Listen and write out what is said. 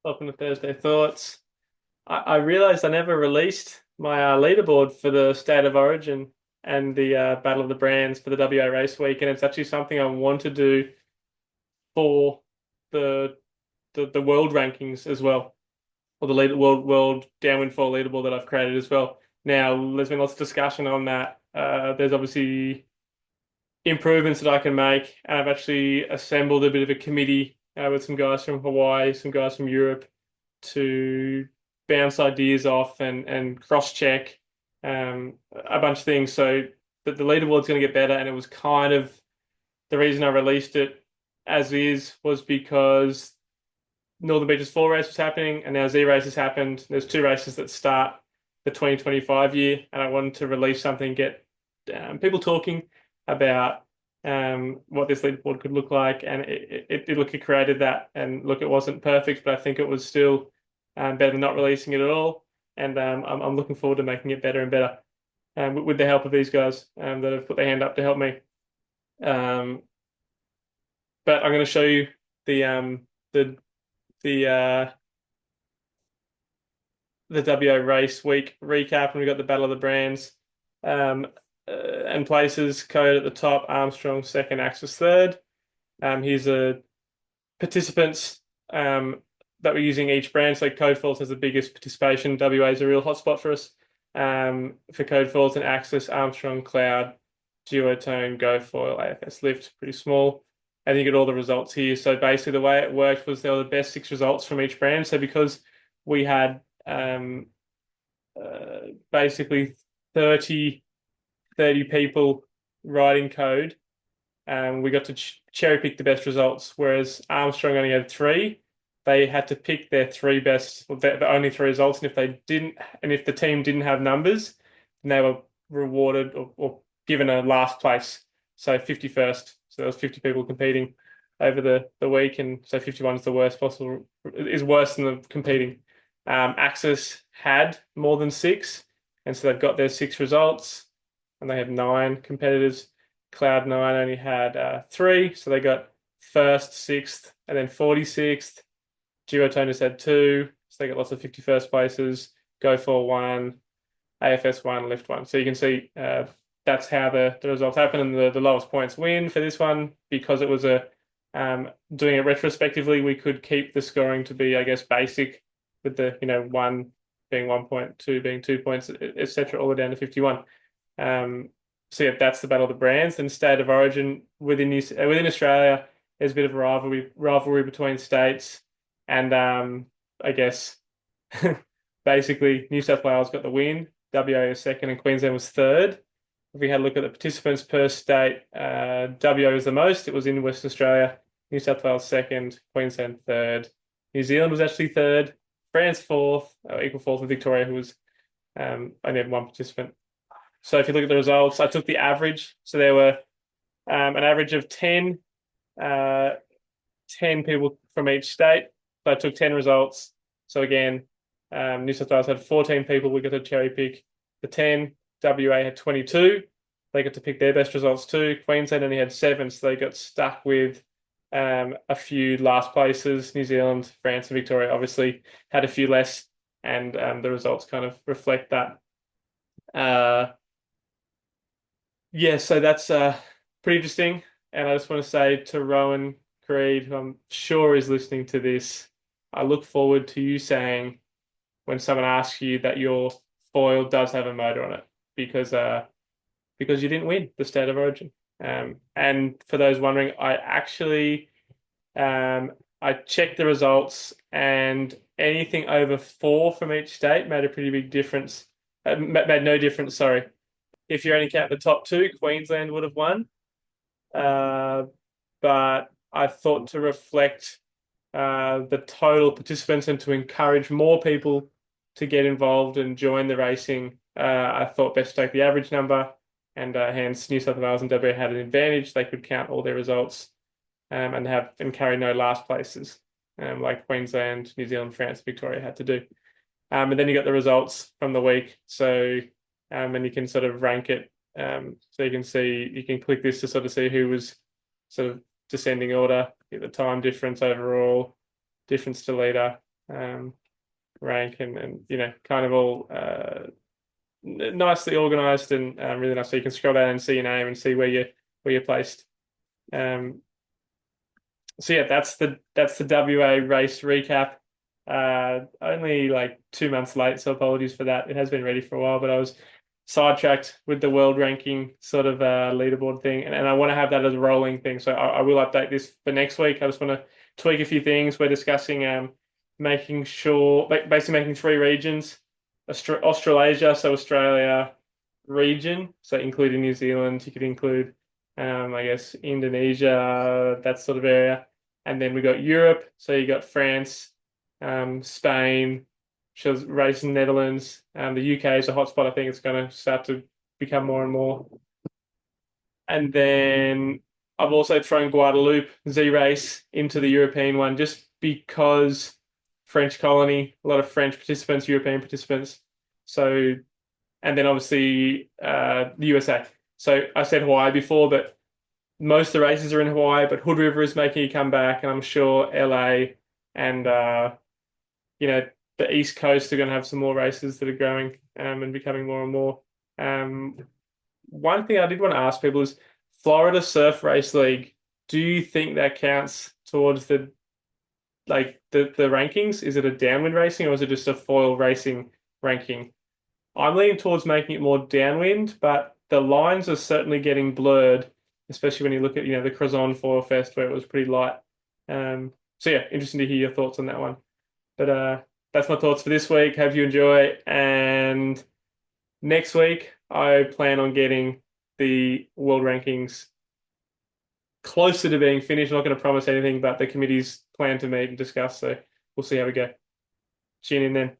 Welcome to Thursday Thoughts. I realized I never released my leaderboard for the State of Origin and the Battle of the Brands for the WA Race Week, and it's actually something I want to do for the the world rankings as well, or the world Downwind Foil Leaderboard that I've created as well. Now, there's been lots of discussion on that. There's obviously improvements that I can make, and I've actually assembled a bit of a committee with some guys from Hawaii, some guys from Europe to bounce ideas off and cross check a bunch of things. So that the leaderboard's going to get better, and it was kind of the reason I released it as is was because Northern Beaches 4 race was happening, and now Z race has happened. There's two races that start the 2025 year, and I wanted to release something, get people talking about what this leaderboard could look like, and it created that. And look, it wasn't perfect, but I think it was still better than not releasing it at all. And I'm looking forward to making it better and better with the help of these guys that have put their hand up to help me. But I'm going to show you the the the WA race week recap, and we got the Battle of the Brands. And places: Code at the top, Armstrong second, Axis third. Here's the participants that we're using each brand. So Code Falls has the biggest participation. WA is a real hotspot for us. For Code Falls and Axis, Armstrong, Cloud, Duotone, GoFoil, AFS Lift, pretty small. And you get all the results here. So basically the way it worked was there were the best 6 results from each brand. So because we had basically 30 people writing code, we got to cherry pick the best results, whereas Armstrong only had 3. They had to pick their 3 best, well, the only 3 results, and if the team didn't have numbers, then they were rewarded or given a last place, so 51st. So there was 50 people competing over the week, and so 51 is the worst possible, is worse than the competing. Axis had more than 6, and so they've got their 6 results, and they have 9 competitors. Cloud9 only had 3, so they got 1st, 6th, and then 46th. Duotoners had 2, so they got lots of 51st places. GoFoil 1, AFS 1, Lift 1. So you can see that's how the results happen, and the lowest points win for this one. Because it was doing it retrospectively, we could keep the scoring to be, I guess, basic, with the 1 being 1 point, 2 being 2 points, etc., all the way down to 51. So yeah, that's the Battle of the Brands. And State of Origin within Australia, there's a bit of a rivalry between states, and I guess basically New South Wales got the win, WA was second, and Queensland was third. If we had a look at the participants per state, WA was the most. It was in Western Australia. New South Wales second, Queensland third. New Zealand was actually third. France fourth, equal fourth with Victoria, who was only had 1 participant. So if you look at the results, I took the average. So there were an average of 10 people from each state. So I took 10 results. So again, New South Wales had 14 people. We got to cherry pick the 10. WA had 22. They got to pick their best results too. Queensland only had 7, so they got stuck with a few last places. New Zealand, France, and Victoria obviously had a few less, and the results kind of reflect that. Yeah, so that's pretty interesting. And I just want to say to Rowan Creed, who I'm sure is listening to this, I look forward to you saying when someone asks you that your foil does have a motor on it, because you didn't win the State of Origin. And for those wondering, I actually I checked the results, and anything over 4 from each state made a pretty big difference. Made no difference, sorry. If you only count the top 2, Queensland would have won. But I thought to reflect the total participants and to encourage more people to get involved and join the racing, I thought best to take the average number, and hence New South Wales and WA had an advantage. They could count all their results and carry no last places, like Queensland, New Zealand, France, Victoria had to do. And then you got the results from the week. So and you can sort of rank it. So you can click this to sort of see who was sort of descending order, get the time difference overall, difference to leader, um, rank and kind of all nicely organized and really nice. So you can scroll down and see your name and see where you're placed. Um, so yeah, that's the WA race recap. Only like 2 months late, so apologies for that. It has been ready for a while, but I was sidetracked with the world ranking sort of leaderboard thing, and I want to have that as a rolling thing. So I will update this for next week. I just want to tweak a few things. We're discussing making sure, basically making 3 regions: Australasia, so Australia region, so including New Zealand. You could include, I guess, Indonesia, that sort of area. And then we got Europe, so you got France, Spain, shows race in Netherlands. The UK is a hotspot. I think it's going to start to become more and more. And then I've also thrown Guadeloupe Z race into the European one just because French colony, a lot of French participants, European participants. So, and then obviously the USA. So I said Hawaii before, but most of the races are in Hawaii, but Hood River is making a comeback, and I'm sure LA and you know the East Coast are going to have some more races that are growing and becoming more and more. Um, One thing I did want to ask people is Florida Surf Race League. Do you think that counts towards the rankings? Is it a downwind racing or is it just a foil racing ranking? I'm leaning towards making it more downwind, but the lines are certainly getting blurred, especially when you look at the Crozon Foil Fest where it was pretty light. So yeah, interesting to hear your thoughts on that one. But that's my thoughts for this week. Hope you enjoy. And next week, I plan on getting the world rankings closer to being finished. I'm not going to promise anything, but the committee's plan to meet and discuss. So we'll see how we go. Tune in then.